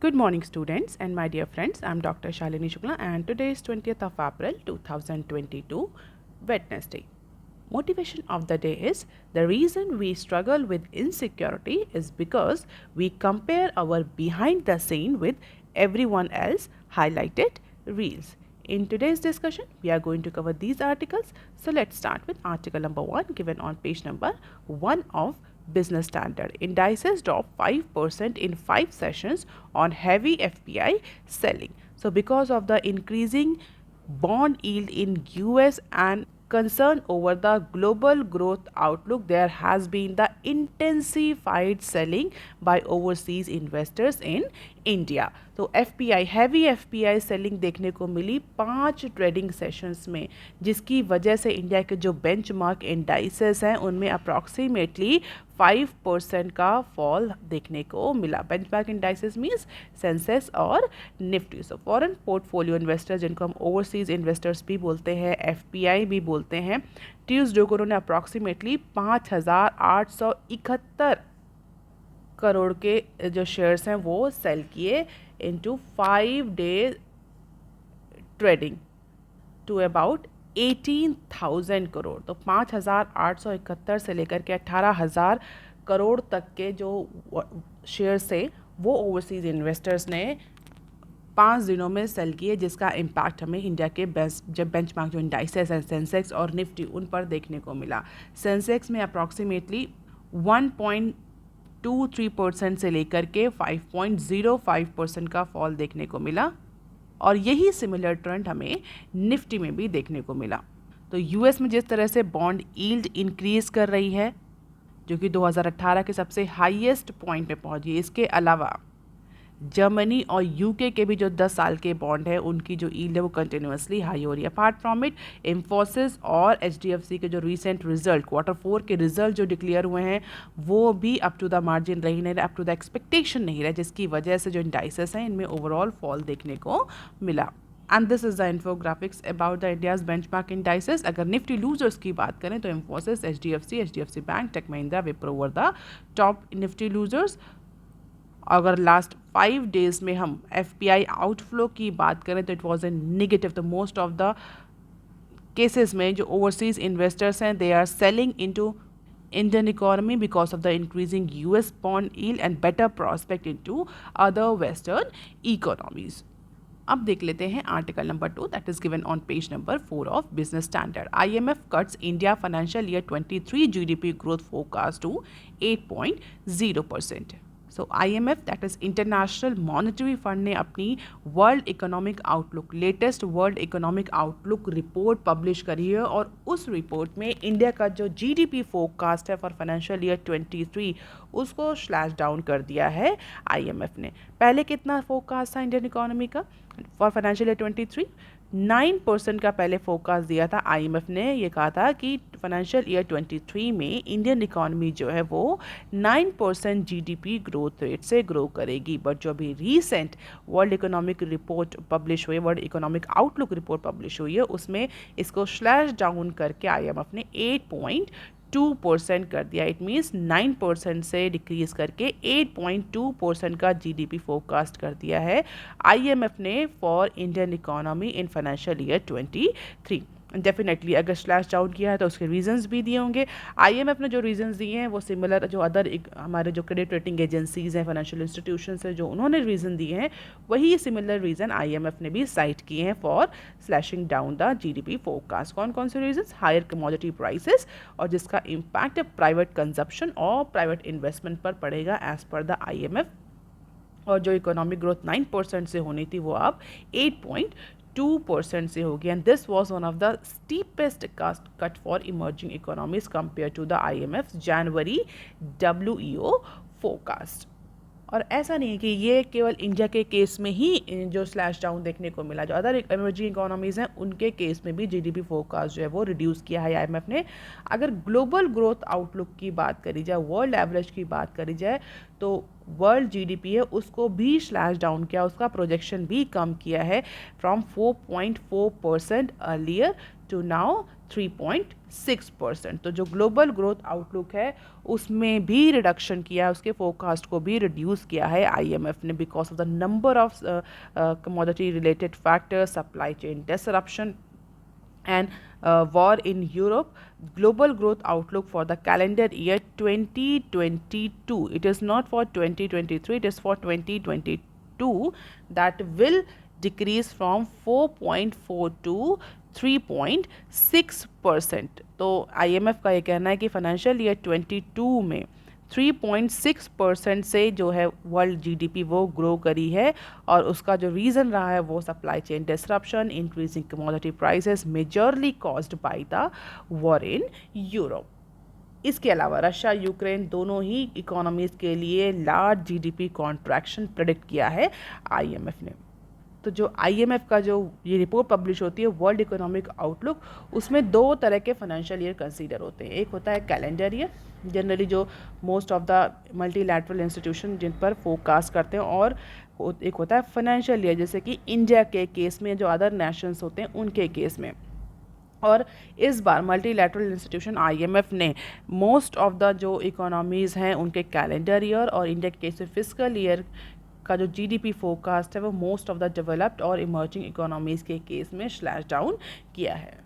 Good morning, students and my dear friends. I'm Dr. Shalini Shukla, and today is 20th of April 2022, Wednesday. Motivation of the day is the reason we struggle with insecurity is because we compare our behind the scene with everyone else highlighted reels. In today's discussion, we are going to cover these articles. So let's start with article number 1 given on page number 1 of Business Standard. Indices dropped 5% in 5 sessions on heavy FPI selling. So because of the increasing bond yield in US and concern over the global growth outlook, there has been the intensified selling by overseas investors in India. तो FPI heavy FPI selling देखने को मिली 5 trading sessions में, जिसकी वजह से India के जो benchmark indices हैं उनमें अप्रॉक्सीमेटली 5% का फॉल देखने को मिला. बेंचमार्क इंडाइसेस मीन्स सेंसेक्स और Nifty. So foreign portfolio investors, जिनको हम ओवरसीज इन्वेस्टर्स भी बोलते हैं, FPI भी बोलते हैं, ट्यूसडे को उन्होंने अप्रॉक्सीमेटली 5,871 करोड़ के जो शेयर्स हैं वो सेल किए into 5 day trading to about 18,000 crore. तो 5,871 से लेकर के 18,000 करोड़ तक के जो शेयर्स थे वो ओवरसीज इन्वेस्टर्स ने 5 दिनों में सेल किए, जिसका इम्पैक्ट हमें इंडिया के जब बेंचमार्क जो इंडाइसेस हैं सेंसेक्स और निफ्टी उन पर देखने को मिला. सेंसेक्स में अप्रॉक्सीमेटली 1.23% से लेकर के 5.05% का फॉल देखने को मिला, और यही सिमिलर ट्रेंड हमें निफ्टी में भी देखने को मिला. तो यूएस में जिस तरह से बॉन्ड यील्ड इंक्रीज कर रही है, जो कि 2018 के सबसे हाईएस्ट पॉइंट पे पहुंच गई, इसके अलावा जर्मनी और यूके के भी जो 10 साल के बॉन्ड है उनकी जो यील्ड है वो कंटिन्यूसली हाई हो रही है. अपार्ट फ्रॉम इट, इंफोसिस और HDFC के जो रिसेंट रिजल्ट Q4 के रिजल्ट जो डिक्लेयर हुए हैं वो भी अप टू द मार्जिन रही नहीं, अप टू द एक्सपेक्टेशन नहीं रहे, जिसकी वजह से जो इंडाइसेस हैं इनमें ओवरऑल फॉल देखने को मिला. And this is the infographics about the India's benchmark indices. अगर निफ्टी लूजर्स की बात करें तो Infosys, HDFC bank, Tech Mahindra, Wipro were the top Nifty losers. अगर लास्ट 5 डेज में हम FPI आउटफ्लो की बात करें तो इट वॉज ए नेगेटिव. तो मोस्ट ऑफ द केसेस में जो ओवरसीज इन्वेस्टर्स हैं they are selling into Indian economy because of the increasing US bond yield and better prospect into other Western economies. अब देख लेते हैं article number 2 that is given on page number 4 of business Standard. IMF cuts India financial year 23 GDP growth forecast to 8.0%. So IMF that is International Monetary Fund ने अपनी World economic Outlook, latest World economic outlook report publish करी है, और उस report में India का जो GDP forecast है फॉर फाइनेंशियल ईयर 23 उसको स्लैश डाउन कर दिया है IMF ने. पहले कितना फोरकास्ट था इंडियन इकोनॉमी का फॉर फाइनेंशियल ईयर 23? 9% का पहले फोरकास्ट दिया था IMF ने. ये कहा था कि फाइनेंशियल ईयर 23 में इंडियन इकोनॉमी जो है वो 9% GDP ग्रोथ रेट से ग्रो करेगी. बट जो अभी recent world economic report publish हुई, world economic outlook report publish हुई है, उसमें इसको स्लैश डाउन करके IMF ने 8.2% कर दिया. इट मीन्स 9% से डिक्रीज करके 8.2% का GDP फोरकास्ट कर दिया है IMF ने for Indian economy in financial year 23. Definitely अगर स्लैश डाउन किया है तो उसके रीजंस भी दिए होंगे. IMF ने जो रीजंस दिए हैं वो सिमिलर जो अदर हमारे जो क्रेडिट रेटिंग एजेंसीज हैं, फाइनेंशियल इंस्टीट्यूशंस हैं, जो उन्होंने रीज़न दिए हैं वही सिमिलर रीज़न IMF ने भी साइट किए हैं for slashing down the GDP forecast. कौन कौन से रीजंस? हायर कमोडिटी प्राइसेस, और जिसका इम्पैक्ट प्राइवेट कंजप्शन और प्राइवेट इन्वेस्टमेंट पर पड़ेगा एज पर द IMF. और जो इकोनॉमिक ग्रोथ 9% से होनी थी वो अब 8.2% से होगी. And this was one of the steepest cut for emerging economies compare to the IMF January WEO forecast. और ऐसा नहीं है कि ये केवल इंडिया के केस में ही जो स्लैश डाउन देखने को मिला, जो अदर इमर्जिंग इकोनॉमीज़ हैं उनके केस में भी GDP फोरकास्ट जो है वो रिड्यूस किया है IMF ने. अगर ग्लोबल ग्रोथ आउटलुक की बात करी जाए, वर्ल्ड एवरेज की बात करी जाए, तो वर्ल्ड GDP है उसको भी स्लैश डाउन किया, उसका प्रोजेक्शन भी कम किया है फ्रॉम 4.4% अर्लियर टू नाउ 3.6%। तो जो ग्लोबल ग्रोथ आउटलुक है उसमें भी रिडक्शन किया है, उसके फोरकास्ट को भी रिड्यूस किया है आईएमएफ ने because of the number of commodity related factors, supply chain disruption and war in Europe. Global growth outlook for the calendar year 2022. It is not for 2023, it is for 2022, that will decrease from 4.4 to 3.6%. तो IMF का ये कहना है कि financial year 22 में 3.6% से जो है वर्ल्ड जीडीपी वो ग्रो करी है, और उसका जो रीज़न रहा है वो supply chain disruption, increasing commodity prices majorly caused by the war in Europe. इसके अलावा रशिया यूक्रेन दोनों ही इकोनॉमीज़ के लिए लार्ज जीडीपी कॉन्ट्रैक्शन प्रेडिक्ट किया है आईएमएफ ने। तो जो आईएमएफ का जो ये रिपोर्ट पब्लिश होती है वर्ल्ड इकोनॉमिक आउटलुक, उसमें दो तरह के फाइनेंशियल ईयर कंसीडर होते हैं। एक होता है कैलेंडर ईयर, जनरली जो most of the multilateral institution जिन पर फोरकास्ट करते हैं, और एक होता है फाइनेंशियल ईयर, जैसे कि इंडिया के केस में, जो अदर नेशंस होते हैं उनके केस में। और इस बार मल्टीलैटरल इंस्टीट्यूशन आईएमएफ ने मोस्ट ऑफ द जो इकोनॉमीज़ हैं उनके कैलेंडर ईयर और इंडिया के केस में फिस्कल ईयर का जो जीडीपी फोरकास्ट है वो मोस्ट ऑफ द डेवलप्ड और इमर्जिंग इकोनॉमीज़ के केस में स्लैश डाउन किया है।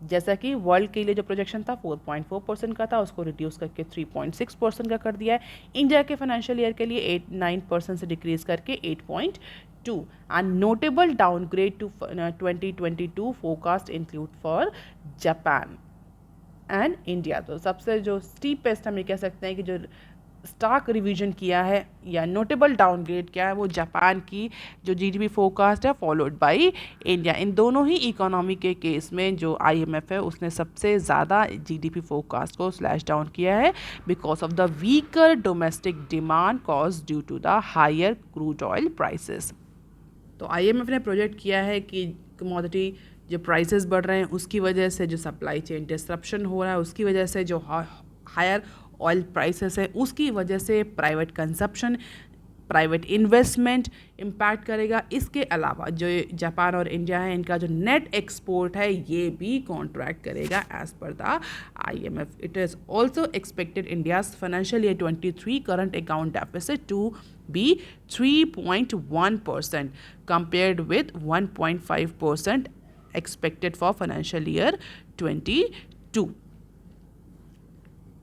जैसा कि वर्ल्ड के लिए जो प्रोजेक्शन था 4.4% का था, उसको रिड्यूस करके 3.6% का कर दिया है। इंडिया के फाइनेंशियल ईयर के लिए 9% से डिक्रीज करके 8.2। And notable downgrade to 2022 forecast include for Japan and India. तो सबसे जो स्टीपेस्ट हम ये कह सकते हैं कि जो स्टार्क रिवीजन किया है या नोटेबल डाउनग्रेड किया है वो जापान की जो जीडीपी फोरकास्ट है, फॉलोड बाय इंडिया। इन दोनों ही इकोनॉमी के केस में जो आईएमएफ है उसने सबसे ज़्यादा जीडीपी फोरकास्ट को स्लैश डाउन किया है because of the weaker domestic demand cause due to the higher crude oil prices. तो आईएमएफ ने प्रोजेक्ट किया है कि कमोडिटी जो प्राइसेस बढ़ रहे हैं उसकी वजह से जो सप्लाई चेन डिसरप्शन हो रहा है, उसकी वजह से जो हायर ऑयल प्राइसेस है, उसकी वजह से private consumption, private investment impact करेगा। इसके अलावा जो जापान और इंडिया है इनका जो नेट एक्सपोर्ट है ये भी कॉन्ट्रैक्ट करेगा as per the IMF. It is also expected India's financial year 23 current account deficit to be 3.1% compared with 1.5% expected for financial year 22।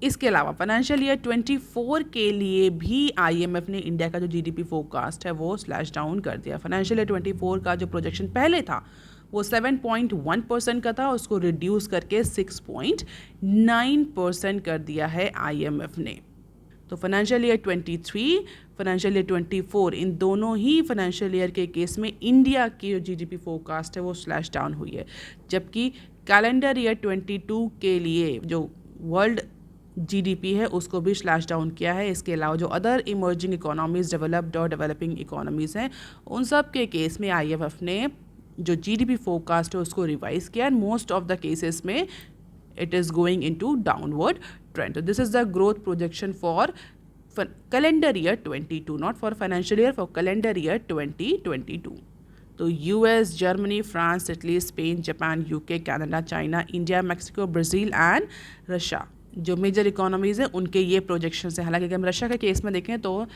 इसके अलावा फाइनेंशियल ईयर 24 के लिए भी आईएमएफ ने इंडिया का जो जीडीपी फोरकास्ट है वो स्लैश डाउन कर दिया। फाइनेंशियल ईयर 24 का जो प्रोजेक्शन पहले था वो 7.1% का था, उसको रिड्यूस करके 6.9% कर दिया है आईएमएफ ने। तो फाइनेंशियल ईयर 23, फाइनेंशियल ईयर 24 इन दोनों ही फाइनेंशियल ईयर के केस में इंडिया की जो जीडीपी फोरकास्ट है वो स्लैश डाउन हुई है, जबकि कैलेंडर ईयर 22 के लिए जो वर्ल्ड जीडीपी है उसको भी स्लैश डाउन किया है। इसके अलावा जो अदर इमर्जिंग इकोनॉमीज़, डेवलप्ड और डेवलपिंग इकोनॉमीज़ हैं उन सब के केस में आईएमएफ ने जो जीडीपी फोरकास्ट है उसको रिवाइज किया, and most of the cases में it is going into downward trend. So this is the growth projection for calendar year 22, not for financial year, for calendar year 2022. तो US, Germany, France, Italy, Spain, Japan, UK, Canada, China, India, Mexico, Brazil and Russia जो major economies हैं उनके ये projection है। हालांकि अगर हम Russia के केस में देखें तो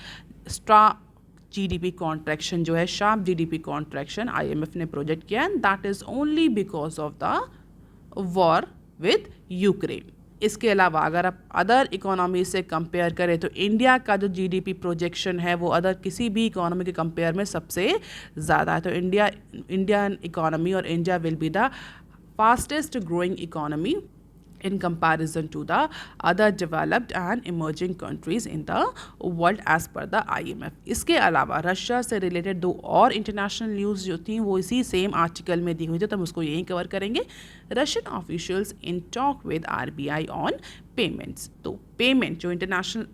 जीडीपी कॉन्ट्रैक्शन जो है, शार्प जीडीपी कॉन्ट्रैक्शन आईएमएफ ने प्रोजेक्ट किया, and that is only because of the war with Ukraine. इसके अलावा अगर आप अदर इकोनॉमी से कंपेयर करें तो इंडिया का जो जीडीपी प्रोजेक्शन है वो अदर किसी भी इकोनॉमी के कंपेयर में सबसे ज़्यादा है। तो इंडियन इकोनॉमी और India will be the fastest growing economy in comparison to the other developed and emerging countries in the world as per the IMF। इसके अलावा रशिया से रिलेटेड दो और इंटरनेशनल न्यूज़ जो थी वो इसी सेम आर्टिकल में दी हुई थी, तो हम उसको यहीं कवर करेंगे। Russian officials in talk with RBI on payments. तो पेमेंट जो इंटरनेशनल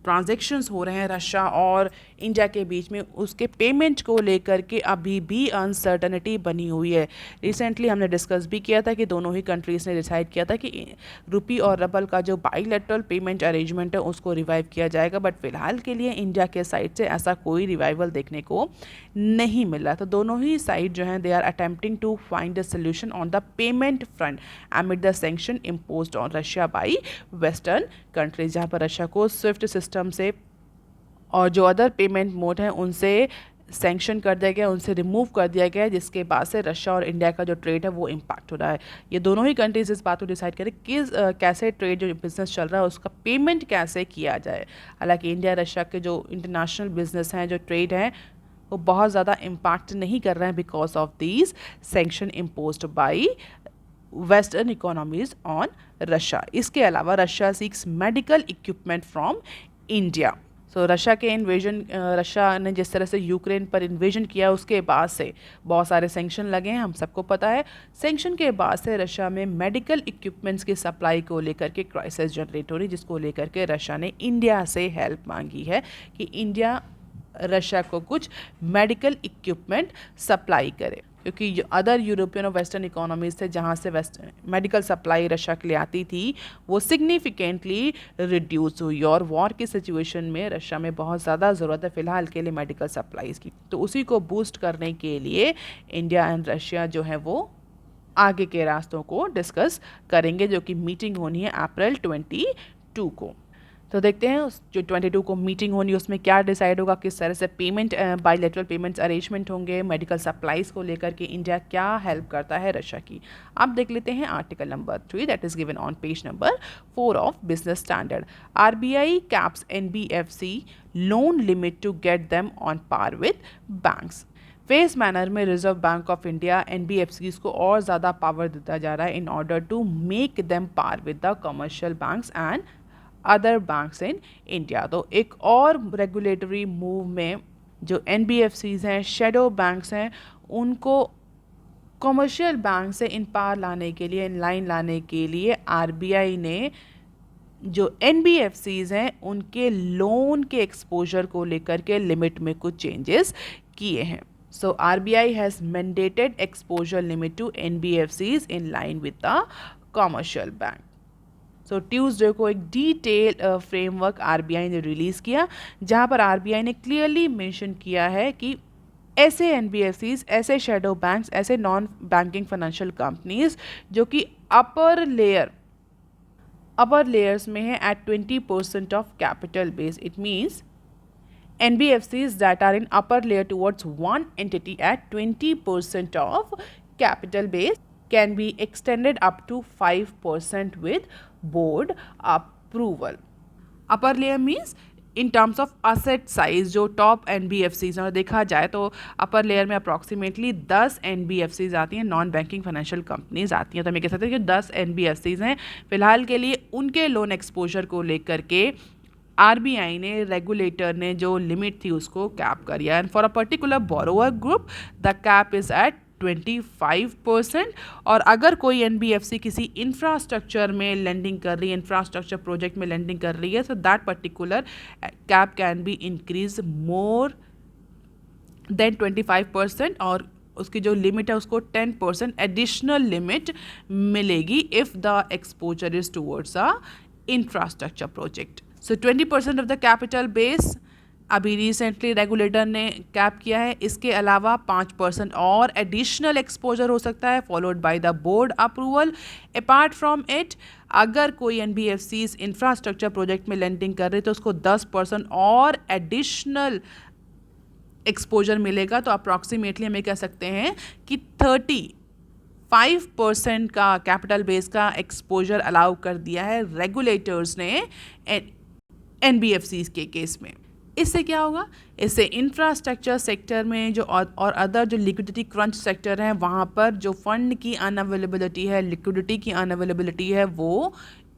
ट्रांजैक्शंस हो रहे हैं रशिया और इंडिया के बीच में, उसके पेमेंट को लेकर के अभी भी अनसर्टनिटी बनी हुई है। रिसेंटली हमने डिस्कस भी किया था कि दोनों ही कंट्रीज़ ने डिसाइड किया था कि रुपी और रबल का जो बाईलेटरल पेमेंट अरेंजमेंट है उसको रिवाइव किया जाएगा, बट फिलहाल के लिए इंडिया के साइड से ऐसा कोई रिवाइवल देखने को नहीं मिल रहा। तो दोनों ही साइड जो हैं they are attempting to find a solution on the payment front amid the sanction imposed on Russia by western countries, जहाँ पर रशिया को स्विफ्ट सिस्टम से और जो अदर पेमेंट मोड हैं उनसे सैंक्शन कर दिया गया, उनसे रिमूव कर दिया गया, जिसके बाद से रशिया और इंडिया का जो ट्रेड है वो इम्पैक्ट हो रहा है। ये दोनों ही कंट्रीज इस बात को डिसाइड करें कि कैसे ट्रेड जो बिजनेस चल रहा है उसका पेमेंट कैसे किया जाए। हालांकि इंडिया रशिया के जो इंटरनेशनल बिजनेस हैं, जो ट्रेड हैं, वो बहुत ज़्यादा इम्पैक्ट नहीं कर रहे हैं because of these sanction imposed by western economies on Russia. इसके अलावा Russia seeks medical equipment from India. So Russia के इन्वेजन, रशिया ने जिस तरह से यूक्रेन पर इन्वेजन किया उसके बाद से बहुत सारे सैंक्शन लगे हैं, हम सबको पता है। सैंक्शन के बाद से रशिया में मेडिकल इक्विपमेंट्स की सप्लाई को लेकर के क्राइसिस जनरेट हो रही, जिसको लेकर के रशिया ने इंडिया से हेल्प मांगी है कि इंडिया रशिया को कुछ मेडिकल इक्विपमेंट सप्लाई करे, क्योंकि जो अदर यूरोपियन और वेस्टर्न इकोनॉमीज थे जहाँ से मेडिकल सप्लाई रशिया के लिए आती थी वो सिग्निफिकेंटली रिड्यूस हुई, और वॉर की सिचुएशन में रशिया में बहुत ज़्यादा ज़रूरत है फ़िलहाल के लिए मेडिकल सप्लाईज़ की। तो उसी को बूस्ट करने के लिए इंडिया एंड रशिया जो है वो आगे के रास्तों को डिस्कस करेंगे, जो कि मीटिंग होनी है अप्रैल 22 को। तो देखते हैं उस जो 22 को मीटिंग होनी है उसमें क्या डिसाइड होगा, किस तरह से पेमेंट बायलैटरल पेमेंट्स अरेंजमेंट होंगे, मेडिकल सप्लाईज को लेकर के इंडिया क्या हेल्प करता है रशिया की। अब देख लेते हैं article number 3 that is given on page number 4 of business standard. RBI caps NBFC loan limit to get them on par with banks. Phase manner में Reserve Bank of India NBFCs को और ज़्यादा power देता जा रहा है in order to make them par with the commercial banks and other banks in India. तो एक और रेगुलेटरी मूव में जो एनबीएफसीज हैं, शेडो बैंक्स हैं, उनको कमर्शियल बैंक से इन पार लाने के लिए, इन लाइन लाने के लिए आरबीआई ने जो एनबीएफसीज हैं उनके लोन के एक्सपोजर को लेकर के लिमिट में कुछ चेंजेस किए हैं। So RBI has mandated exposure limit to NBFCs in line with the commercial bank. So Tuesday को एक डिटेल फ्रेमवर्क आरबीआई ने रिलीज़ किया, जहां पर आरबीआई ने क्लियरली मेंशन किया है कि ऐसे एनबीएफसीज, ऐसे शेडो बैंक्स, ऐसे नॉन बैंकिंग फाइनेंशियल कंपनीज जो कि अपर लेयर्स में है at 20% of capital base. It means NBFCs that are in upper layer towards one entity at 20% of capital base can be extended up to 5% with board approval. Upper layer means in terms of asset size जो top NBFCs हैं, और देखा जाए तो upper layer में approximately 10 NBFCs आती हैं, non banking financial companies आती हैं। तो हम ये कह सकते हैं कि 10 NBFCs हैं फिलहाल के लिए। उनके लोन एक्सपोजर को लेकर के आरबीआई ने, रेगुलेटर ने जो लिमिट थी उसको कैप कर दिया। And for a particular borrower group the cap is at 25%। और अगर कोई एनबीएफसी किसी इंफ्रास्ट्रक्चर में लेंडिंग कर रही है, इंफ्रास्ट्रक्चर प्रोजेक्ट में लेंडिंग कर रही है, so that particular cap can be increase more than 25%, और उसकी जो लिमिट है उसको 10% एडिशनल लिमिट मिलेगी if the exposure is towards a infrastructure project. So 20% of the capital base अभी रिसेंटली रेगुलेटर ने कैप किया है। इसके अलावा 5% और एडिशनल एक्सपोजर हो सकता है followed by the board approval. Apart from it, अगर कोई एनबीएफसीज इंफ्रास्ट्रक्चर प्रोजेक्ट में लेंडिंग कर रहे तो उसको 10% और एडिशनल एक्सपोजर मिलेगा। तो अप्रॉक्सीमेटली हम ये कह सकते हैं कि 35% का कैपिटल बेस का एक्सपोजर अलाउ कर दिया है रेगुलेटर्स ने एनबीएफसीज के केस में। इससे क्या होगा, इससे इंफ्रास्ट्रक्चर सेक्टर में जो और अदर जो लिक्विडिटी क्रंच सेक्टर हैं वहाँ पर जो फंड की अनअवेलेबिलिटी है, लिक्विडिटी की अनअवेलेबिलिटी है, वो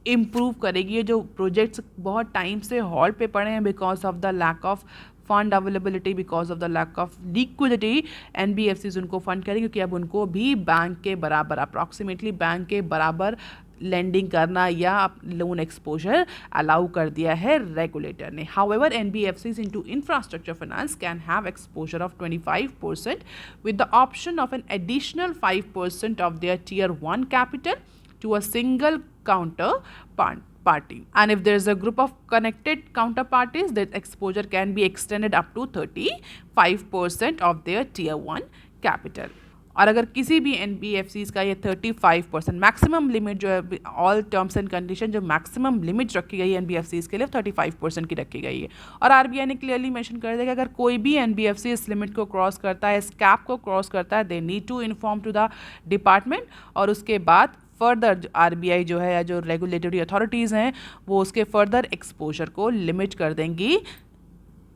इम्प्रूव करेगी। जो प्रोजेक्ट्स बहुत टाइम से हॉल्ट पे पड़े हैं because of the lack of fund availability, because of the lack of liquidity, NBFCs उनको फंड करेंगे क्योंकि अब उनको भी बैंक के बराबर, अप्रॉक्सीमेटली बैंक के बराबर लेंडिंग करना या लोन एक्सपोजर अलाउ कर दिया है रेगुलेटर ने. However NBFCs into infrastructure finance can have exposure of 25% with the option of an additional 5% of their tier 1 capital to a single counterparty. And if there is a group of connected counterparties, that exposure can be extended up to 35% of their tier 1 capital. और अगर किसी भी NBFCs का ये 35% maximum limit जो है, all terms and condition जो maximum limit रखी गई है NBFCs के लिए 35% की रखी गई है. और RBI ने क्लियरली मेंशन कर दिया कि अगर कोई भी NBFC इस लिमिट को क्रॉस करता है, इस कैप को क्रॉस करता है, they need to inform to the department. और उसके बाद फर्दर RBI जो है या जो रेगुलेटरी अथॉरिटीज़ हैं वो उसके फर्दर एक्सपोजर को लिमिट कर देंगी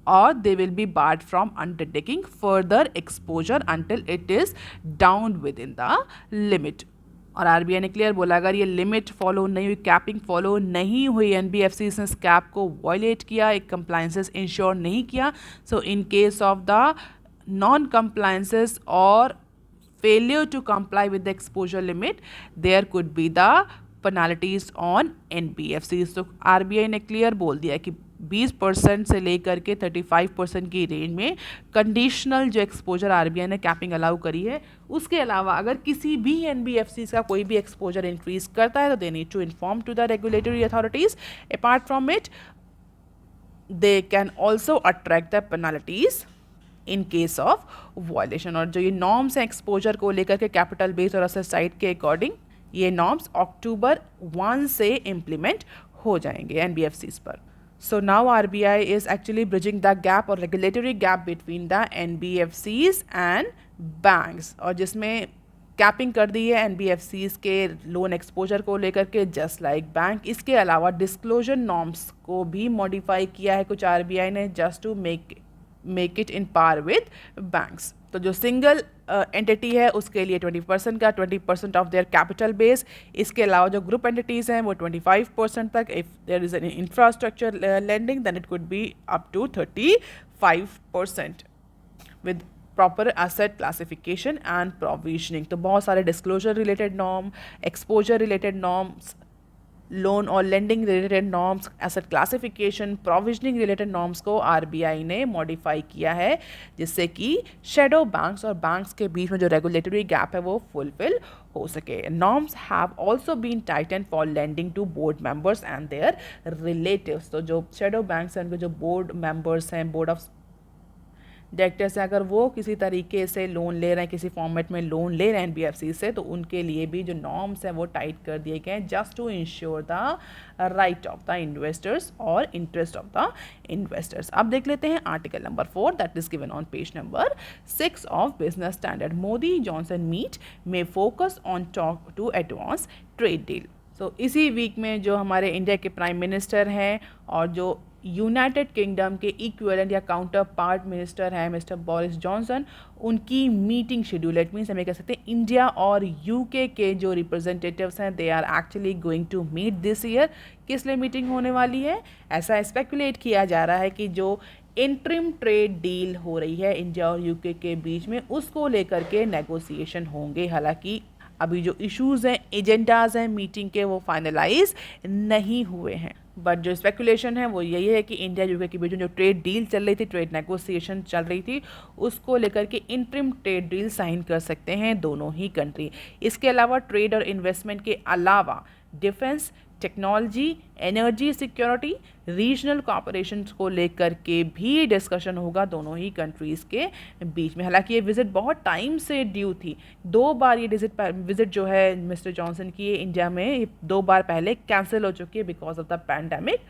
or they will be barred from undertaking further exposure until it is down within the limit. और RBI ने क्लियर बोला अगर ये लिमिट फॉलो नहीं हुई, कैपिंग फॉलो नहीं हुई, NBFCs ने इस कैप को वायलेट किया, एक कंप्लाइंसेस इंश्योर नहीं किया, so in case of the non compliances और failure to comply with the exposure limit, there could be the penalties on NBFCs. तो RBI ने क्लियर बोल दिया कि 20% से लेकर के 35% की रेंज में कंडीशनल जो एक्सपोजर RBI ने कैपिंग अलाउ करी है, उसके अलावा अगर किसी भी NBFCs का कोई भी एक्सपोजर इंक्रीज करता है तो they need to inform to the regulatory authorities. Apart from it they can also attract the penalties in case of violation. और जो ये नॉर्म्स हैं एक्सपोजर को लेकर के कैपिटल बेस और असेट साइड के अकॉर्डिंग, ये नॉर्म्स अक्टूबर 1 से इम्प्लीमेंट हो जाएंगे NBFCs पर. So now RBI is actually bridging the gap और regulatory gap between the NBFCs and banks, और जिसमें कैपिंग कर दी है NBFCs के लोन एक्सपोजर को लेकर के जस्ट लाइक बैंक. इसके अलावा डिस्क्लोजर नॉर्म्स को भी मॉडिफाई किया है कुछ RBI ने just to make it in par with banks. तो जो सिंगल एंटिटी है उसके लिए 20% का 20% ऑफ देयर कैपिटल बेस. इसके अलावा जो ग्रुप एंटिटीज़ हैं वो 25% तक. If there is an infrastructure lending then it could be up to 35% with proper asset classification and provisioning. तो बहुत सारे disclosure related norm, exposure related norms, loan और lending related norms, asset classification, provisioning related norms को RBI ने modify किया है जिससे कि शेडो बैंक्स और बैंक्स के बीच में जो रेगुलेटरी गैप है वो फुलफिल हो सके. Norms have also been tighten for lending to board members and their relatives. तो जो शेडो बैंक्स हैं उनके जो बोर्ड मेंबर्स हैं, बोर्ड ऑफ डायरेक्टर्स हैं, अगर वो किसी तरीके से लोन ले रहे हैं, किसी फॉर्मेट में लोन ले रहे हैं NBFC से, तो उनके लिए भी जो नॉर्म्स हैं वो टाइट कर दिए गए हैं just to ensure the right of the investors और इंटरेस्ट ऑफ द इन्वेस्टर्स. अब देख लेते हैं article number 4 that is given on page number 6 of business standard. Modi Johnson meet में focus on talk to advance trade deal. तो इसी week में जो हमारे इंडिया के प्राइम मिनिस्टर हैं और जो यूनाइटेड किंगडम के इक्विवेलेंट या काउंटर पार्ट मिनिस्टर हैं मिस्टर बोरिस जॉनसन, उनकी मीटिंग शेड्यूल, इट मीन्स हमें कह सकते हैं इंडिया और UK के जो रिप्रेजेंटेटिव्स हैं they are actually going to meet this year. किस लिए मीटिंग होने वाली है? ऐसा स्पेकुलेट किया जा रहा है कि जो इंटरिम ट्रेड डील हो रही है इंडिया और UK के बीच में, उसको लेकर के नेगोशिएशन होंगे. हालांकि अभी जो इश्यूज़ हैं, एजेंडाज हैं मीटिंग के, वो फाइनलाइज नहीं हुए हैं. बट जो स्पेकुलेशन है वो यही है कि इंडिया UK के बीच में जो ट्रेड डील चल रही थी, ट्रेड नेगोशिएशन चल रही थी, उसको लेकर के इंटरिम ट्रेड डील साइन कर सकते हैं दोनों ही कंट्री. इसके अलावा ट्रेड और इन्वेस्टमेंट के अलावा defence, technology, energy security, regional cooperation को लेकर के भी डिस्कशन होगा दोनों ही कंट्रीज़ के बीच में. हालांकि ये विज़िट बहुत टाइम से ड्यू थी. 2 बार ये विज़िट जो है मिस्टर जॉनसन की इंडिया में 2 बार पहले कैंसिल हो चुकी है because of the pandemic.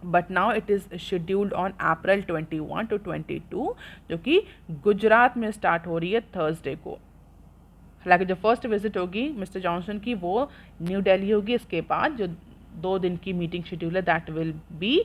But now it is scheduled on April 21 to 22 जो कि गुजरात में स्टार्ट हो रही है थर्सडे को. हालांकि जो फर्स्ट विजिट होगी मिस्टर जॉनसन की वो न्यू दिल्ली होगी. इसके बाद जो 2 दिन की मीटिंग शेड्यूल है that will be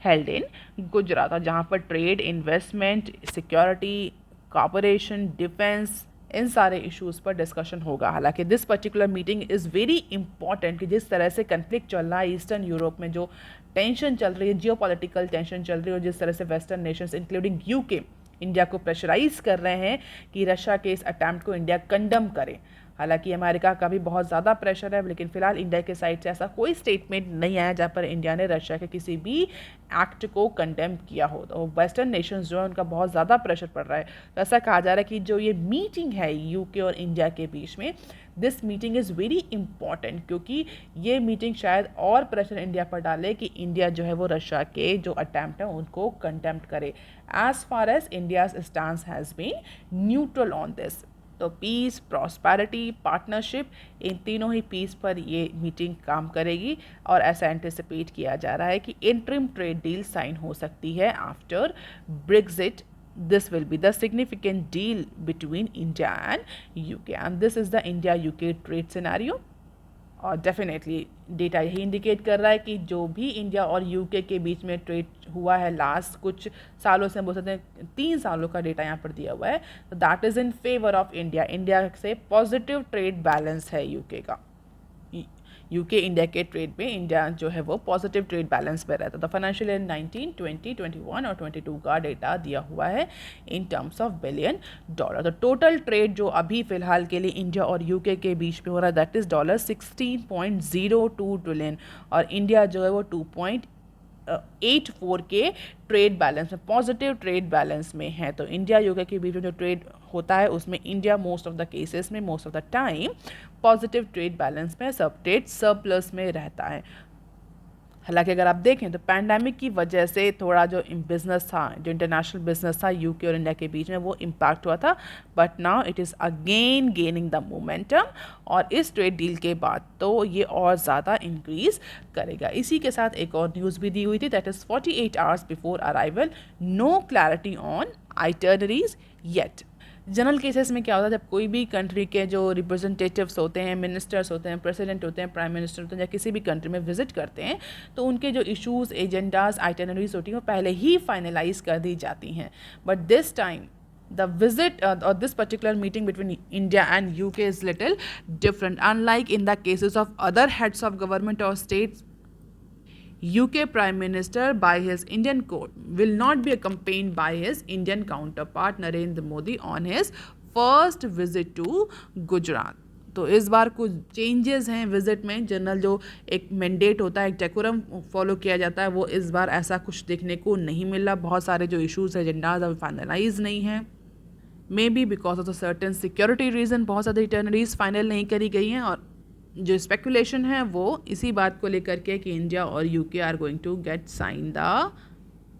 held in Gujarat, और जहाँ पर trade, investment, security, cooperation, defence, इन सारे इश्यूज़ पर डिस्कशन होगा. हालांकि this particular meeting is very important कि जिस तरह से कन्फ्लिक्ट चल रहा है ईस्टर्न यूरोप में, जो टेंशन चल रही है, जियोपॉलिटिकल टेंशन चल रही है, और जिस तरह से western Nations including UK India को प्रेशराइज कर रहे हैं कि रशिया के इस अटैम्प्ट को इंडिया कंडम करे, हालांकि अमेरिका का भी बहुत ज़्यादा प्रेशर है, लेकिन फिलहाल इंडिया के साइड से ऐसा कोई स्टेटमेंट नहीं आया जहाँ पर इंडिया ने रशिया के किसी भी एक्ट को कंडेम किया हो। तो वेस्टर्न नेशंस जो है उनका बहुत ज़्यादा प्रेशर पड़ रहा है। तो ऐसा कहा जा रहा है कि जो ये मीटिंग है यूके और इंडिया के बीच में, this meeting is very important, क्योंकि ये मीटिंग शायद और प्रेशर इंडिया पर डाले कि इंडिया जो है वो रशिया के जो अटैम्प्ट है उनको कंटेम्प्ट करे। As far as India's stance has been neutral on this. तो पीस, प्रॉस्पेरिटी, पार्टनरशिप, इन तीनों ही पीस पर ये मीटिंग काम करेगी और ऐसा एंटिसिपेट किया जा रहा है कि इंटरिम ट्रेड डील साइन हो सकती है after Brexit. This will be the significant deal between India and UK, and this is the India-UK trade scenario. और डेफिनेटली डेटा यही इंडिकेट कर रहा है कि जो भी इंडिया और यूके के बीच में ट्रेड हुआ है लास्ट कुछ सालों से, बोल सकते हैं 3 सालों का डेटा यहाँ पर दिया हुआ है, तो that is in favour of India. India से पॉजिटिव ट्रेड बैलेंस है यूके का. यूके इंडिया के ट्रेड में इंडिया जो है वो पॉजिटिव ट्रेड बैलेंस में रहता है. तो फाइनेंशियल ईयर 19, 20, 21 और 22 का डेटा दिया हुआ है in terms of billion dollar. तो टोटल ट्रेड जो अभी फिलहाल के लिए इंडिया और यूके के बीच में हो रहा है दैट इज़ $16.02 ट्रिलियन, और इंडिया जो है वो 2.84 के ट्रेड बैलेंस में, पॉजिटिव ट्रेड बैलेंस में है. तो इंडिया यूके के बीच में जो ट्रेड होता है उसमें India most of the cases में, most of the time positive trade balance में, सब ट्रेड सरप्लस में रहता है. हालांकि अगर आप देखें तो पैंडेमिक की वजह से थोड़ा जो बिज़नेस था, जो इंटरनेशनल बिजनेस था यूके और इंडिया के बीच में, वो इम्पैक्ट हुआ था. But now it is again gaining the momentum, और इस ट्रेड डील के बाद तो ये और ज़्यादा इंक्रीज़ करेगा. इसी के साथ एक और न्यूज़ भी दी हुई थी, that is 48 hours before arrival, no clarity on itineraries yet. General cases में क्या होता है, जब कोई भी कंट्री के जो रिप्रेजेंटेटिव्स होते हैं, मिनिस्टर्स होते हैं, प्रेसिडेंट होते हैं, प्राइम मिनिस्टर होते हैं, या किसी भी कंट्री में विजिट करते हैं, तो उनके जो इश्यूज़, एजेंडाज, आइटनरीज होती हैं वो पहले ही फाइनलाइज कर दी जाती हैं. But this time the visit or this particular meeting between India and UK is little different. Unlike in the cases of other heads of government or states, UK Prime Minister by his Indian court will not be accompanied by his Indian counterpart Narendra Modi on his first visit to Gujarat. तो इस बार कुछ changes हैं visit में. General जो एक mandate होता है, एक डेकोरम फॉलो किया जाता है, वो इस बार ऐसा कुछ देखने को नहीं मिला. बहुत सारे जो इश्यूज़ एजेंडाज अभी फाइनलाइज नहीं हैं, may be because of the certain security reason बहुत ज़्यादा इटर्नरीज फाइनल नहीं करी गई हैं. और जो स्पेकुलेशन है वो इसी बात को लेकर के कि इंडिया और UK are going to get sign the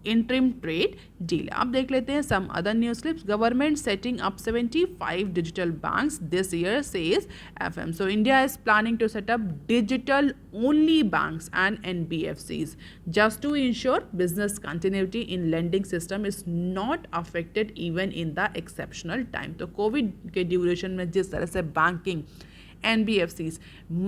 interim trade deal. अब देख लेते हैं some other news clips. Government setting up 75 digital banks this year says FM. So India is planning to set up digital only banks and NBFCs just to ensure business continuity in lending system is not affected even in the exceptional time. तो Covid के duration में जिस तरह से banking, NBFCs,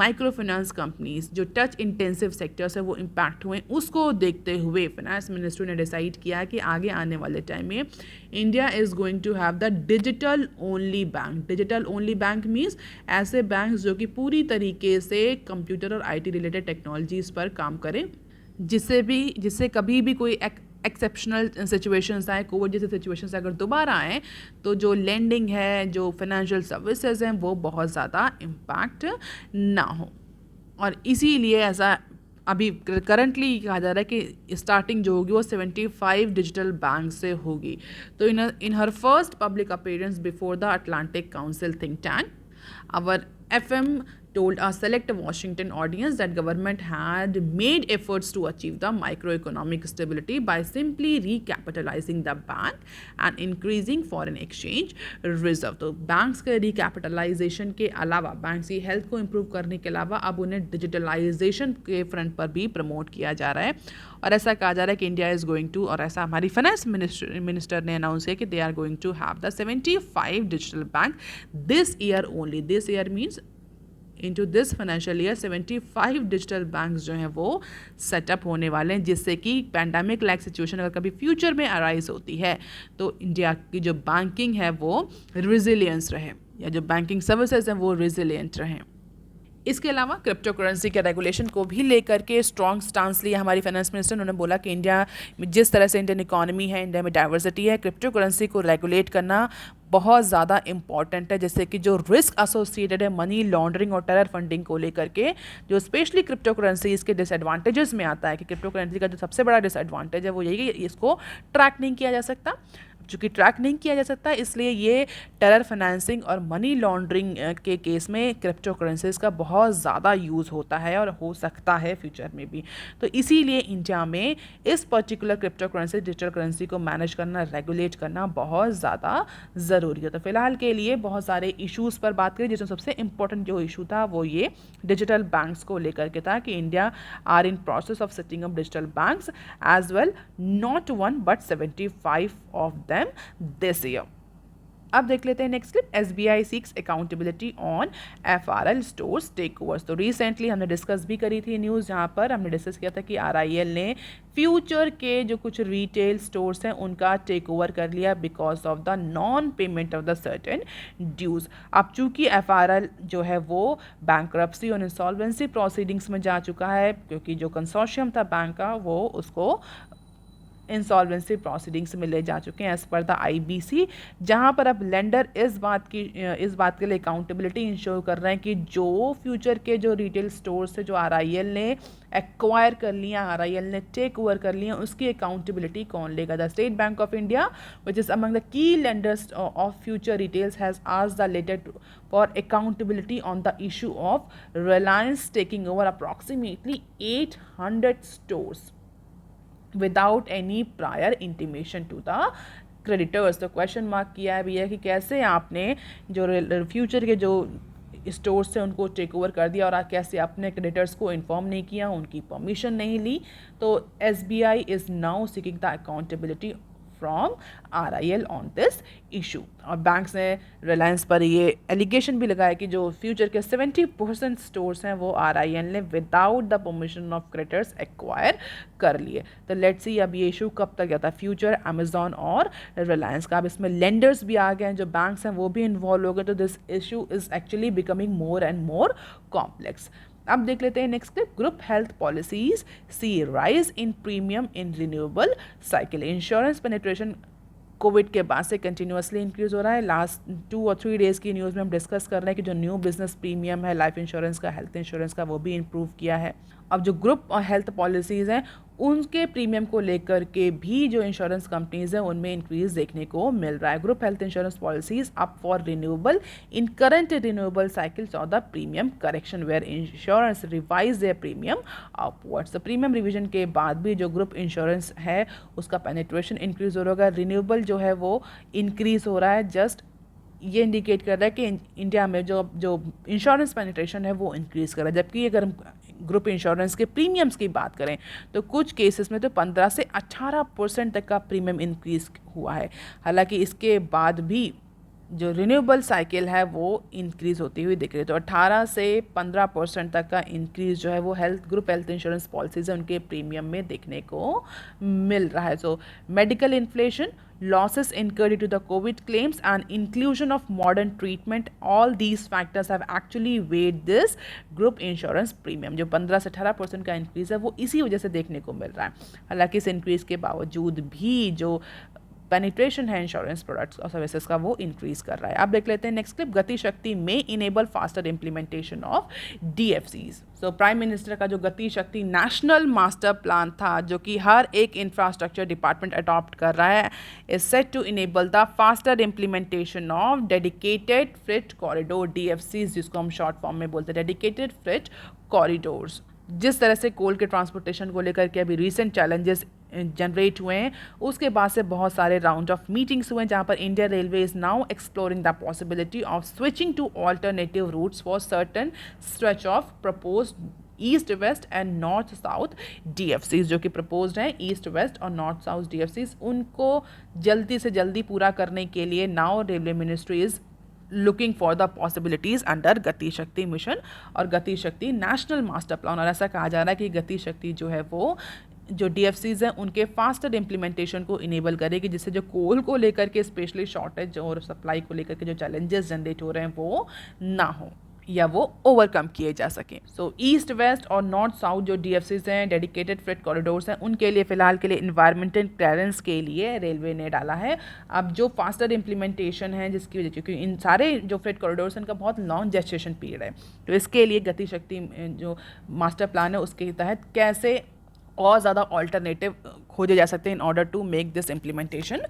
micro finance companies जो touch intensive sectors है वो impact हुए, उसको देखते हुए फाइनेंस मिनिस्ट्री ने डिसाइड किया कि आगे आने वाले टाइम में India is going to have the digital only bank. Digital only bank means ऐसे बैंक जो कि पूरी तरीके से कंप्यूटर और IT रिलेटेड टेक्नोलॉजीज़ पर काम करें, जिससे कभी भी कोई एक्सेप्शनल सिचुएशंस आए, कोविड जैसे सिचुएशंस अगर दोबारा आए, तो जो लेंडिंग है, जो फाइनेंशियल सर्विसेज हैं, वो बहुत ज़्यादा इम्पैक्ट ना हो. और इसीलिए ऐसा अभी करंटली कहा जा रहा है कि स्टार्टिंग जो होगी वो 75 डिजिटल बैंक से होगी. तो in her first public appearance before the Atlantic Council think tank, our FM told a select Washington audience that government had made efforts to achieve the microeconomic stability by simply recapitalizing the bank and increasing foreign exchange reserve. तो banks के recapitalisation के अलावा, banks की health को improve करने के अलावा अब उन्हें डिजिटलाइजेशन के फ्रंट पर भी प्रमोट किया जा रहा है. और ऐसा कहा जा रहा है कि इंडिया इज़ गोइंग टू, और ऐसा हमारी फाइनेंस मिनिस्टर ने अनाउंस किया कि they are going to have the 75 digital bank this year only. This year means into this financial year 75 digital banks जो हैं वो सेटअप होने वाले हैं, जिससे कि पैंडेमिक लाइक सिचुएशन अगर कभी फ्यूचर में अराइज होती है तो इंडिया की जो बैंकिंग है वो रिजिलियंस रहे, या जो बैंकिंग सर्विसेज हैं वो रिजिलियंट रहें. इसके अलावा क्रिप्टो करेंसी के रेगुलेशन को भी लेकर के स्ट्रॉन्ग स्टांस लिया हमारी फाइनेंस मिनिस्टर। उन्होंने बोला कि इंडिया में जिस तरह से इंडियन इकोनॉमी है, इंडिया में डाइवर्सिटी है, क्रिप्टो करेंसी को रेगुलेट करना बहुत ज़्यादा इंपॉर्टेंट है। जैसे कि जो रिस्क एसोसिएटेड है मनी लॉन्ड्रिंग और टेरर फंडिंग को लेकर के, जो स्पेशली क्रिप्टो करेंसी इसके डिसएडवांटेजेस में आता है कि क्रिप्टो करेंसी का जो सबसे बड़ा डिसएडवांटेज है वो यही है कि इसको ट्रैक नहीं किया जा सकता। चूँकि ट्रैक नहीं किया जा सकता, इसलिए ये टेरर फाइनेंसिंग और मनी लॉन्ड्रिंग के केस में क्रिप्टो करेंसीज का बहुत ज़्यादा यूज़ होता है और हो सकता है फ्यूचर में भी। तो इसीलिए इंडिया में इस particular crypto currency, digital currency को मैनेज करना, रेगुलेट करना बहुत ज़्यादा ज़रूरी है। तो फिलहाल के लिए बहुत सारे इश्यूज़ पर बात करें, जिसमें सबसे इंपॉर्टेंट जो इशू था वो ये डिजिटल बैंक्स को लेकर के था कि India are in process of setting up digital banks as well, not 1 but 75 of them this year. अब देख लेते हैं next clip. SBI seeks accountability on FRL stores takeovers. तो रिसेंटली हमने डिस्कस भी करी थी न्यूज़, जहाँ पर हमने डिस्कस किया था कि RIL ने फ्यूचर के जो कुछ रिटेल स्टोर्स हैं उनका टेक ओवर कर लिया because of the non payment of the certain dues. अब चूंकि FRL जो है वो बैंक्रप्सी और इंसॉल्वेंसी प्रोसीडिंग्स में जा चुका है, क्योंकि जो कंसोर्शियम था बैंक का वो उसको इंसॉल्वेंसी प्रोसीडिंग्स में ले जा चुके हैं एज पर द IBC, जहां पर अब लेंडर इस बात के लिए अकाउंटेबिलिटी इंश्योर कर रहे हैं कि जो फ्यूचर के जो रिटेल स्टोर्स है जो RIL ने एक्वायर कर लिया, RIL ने टेक ओवर कर लिया, उसकी अकाउंटेबिलिटी कौन लेगा। The State Bank of India which is among the key lenders of Future Retails has asked the letter for accountability on the issue of Reliance taking over approximately 800 stores without any prior intimation to the creditors. तो question mark किया है भैया कि कैसे आपने जो future के जो स्टोर्स से उनको टेक ओवर कर दिया और कैसे अपने क्रेडिटर्स को इन्फॉर्म नहीं किया, उनकी परमिशन नहीं ली। तो SBI is now seeking the accountability from RIL on this issue. और बैंक्स ने रिलायंस पर ये एलिगेशन भी लगाया कि जो फ्यूचर के 70% स्टोर्स हैं वो RIL ने without the permission of creditors acquire कर लिए। तो लेट्स सी अब ये इशू कब तक जाता है, फ्यूचर, अमेजॉन और रिलायंस का। अब इसमें लेंडर्स भी आ गए हैं, जो बैंक्स हैं वो भी इन्वॉल्व हो गए। तो this issue is actually becoming more and more complex. अब देख लेते हैं next clip. Group health policies see rise in premium in renewable cycle. Insurance penetration Covid के बाद से कंटिन्यूसली इंक्रीज हो रहा है। लास्ट 2 और 3 डेज़ की न्यूज़ में हम डिस्कस कर रहे हैं कि जो न्यू बिजनेस प्रीमियम है लाइफ इंश्योरेंस का, हेल्थ इंश्योरेंस का, वो भी इम्प्रूव किया है। अब जो ग्रुप और हेल्थ पॉलिसीज़ हैं उनके प्रीमियम को लेकर के भी जो इंश्योरेंस कंपनीज हैं उनमें इंक्रीज देखने को मिल रहा है। Group health insurance policies up for renewable in current renewable cycles और the premium correction where insurance revise their premium upwards. तो प्रीमियम रिवीजन के बाद भी जो ग्रुप इंश्योरेंस है उसका पेनिट्रेशन इंक्रीज हो रहा है, रिन्यूएबल जो है वो इंक्रीज हो रहा है। जस्ट ये इंडिकेट कर रहा है कि इंडिया में जो इंश्योरेंस पेनिट्रेशन है वो इंक्रीज़ कर रहा है। जबकि अगर हम ग्रुप इंश्योरेंस के प्रीमियम्स की बात करें तो कुछ केसेस में तो 15 से 18% तक का प्रीमियम इंक्रीज़ हुआ है। हालांकि इसके बाद भी जो रिन्यूएबल साइकिल है वो इंक्रीज़ होती हुई दिख रही है। तो 18 से 15% तक का इंक्रीज़ जो है वो ग्रुप हेल्थ इंश्योरेंस पॉलिसीज़ है उनके प्रीमियम में देखने को मिल रहा है। So medical inflation, losses incurred due to the COVID claims and inclusion of modern treatment, all these factors have actually weighed this group insurance premium। जो 15 से 18% का इंक्रीज़ है वो इसी वजह से देखने को मिल रहा है। हालांकि इस इंक्रीज़ के बावजूद भी जो पेनिट्रेशन है इंश्योरेंस प्रोडक्ट्स और सर्विसेज का वो इंक्रीज कर रहा है। अब देख लेते हैं नेक्स्ट क्लिप। गति शक्ति में enable faster implementation of DFCs। So prime minister का जो गति शक्ति नेशनल मास्टर प्लान था जो कि हर एक इंफ्रास्ट्रक्चर डिपार्टमेंट अडॉप्ट कर रहा है, is set to enable the faster implementation of dedicated freight corridor DFCs, जिसको हम शॉर्ट फॉर्म में बोलते हैं डेडिकेटेड फ्रेट कॉरिडोर्स। जिस तरह से कोल के ट्रांसपोर्टेशन को लेकर के अभी रिसेंट चैलेंजेस जनरेट हुए हैं उसके बाद से बहुत सारे राउंड ऑफ मीटिंग्स हुए हैं जहां पर India railway is now exploring the possibility of switching to alternative routes for certain stretch of proposed east west and north south DFCs, जो कि प्रपोज्ड हैं ईस्ट वेस्ट और नॉर्थ साउथ DFCs, उनको जल्दी से जल्दी पूरा करने के लिए now railway ministry is looking for the possibilities under Gati Shakti mission और गति शक्ति नेशनल मास्टर प्लान। और ऐसा कहा जा रहा है कि गति शक्ति जो है वो जो DFCs हैं उनके फास्टर इम्प्लीमेंटेशन को इनेबल करेगी, जिससे जो कोल को लेकर के स्पेशली शॉर्टेज और सप्लाई को लेकर के जो चैलेंजेस जनरेट हो रहे हैं वो ना हो। या वो ओवरकम किए जा सकें। सो ईस्ट वेस्ट और नॉर्थ साउथ जो DFCs हैं, डेडिकेटेड फ्रेट कॉरिडोर्स हैं, उनके लिए फ़िलहाल के लिए इन्वायरमेंटल क्लियरेंस के लिए रेलवे ने डाला है। अब जो फास्टर इम्प्लीमेंटेशन है जिसकी वजह, क्योंकि इन सारे जो फ्रेट कॉरिडोर्स हैं इनका बहुत लॉन्ग जेस्टेशन पीरियड है, तो इसके लिए गति शक्ति जो मास्टर प्लान है उसके तहत कैसे और ज़्यादा ऑल्टरनेटिव खोजे जा सकते हैं in order to make this implementation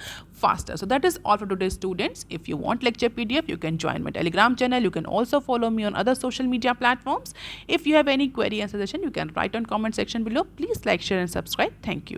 faster. So that is all for today, students. If you want lecture PDF, you can join my Telegram channel. You can also follow me on other social media platforms. If you have any query and suggestion, you can write on comment section below. Please like, share and subscribe. Thank you.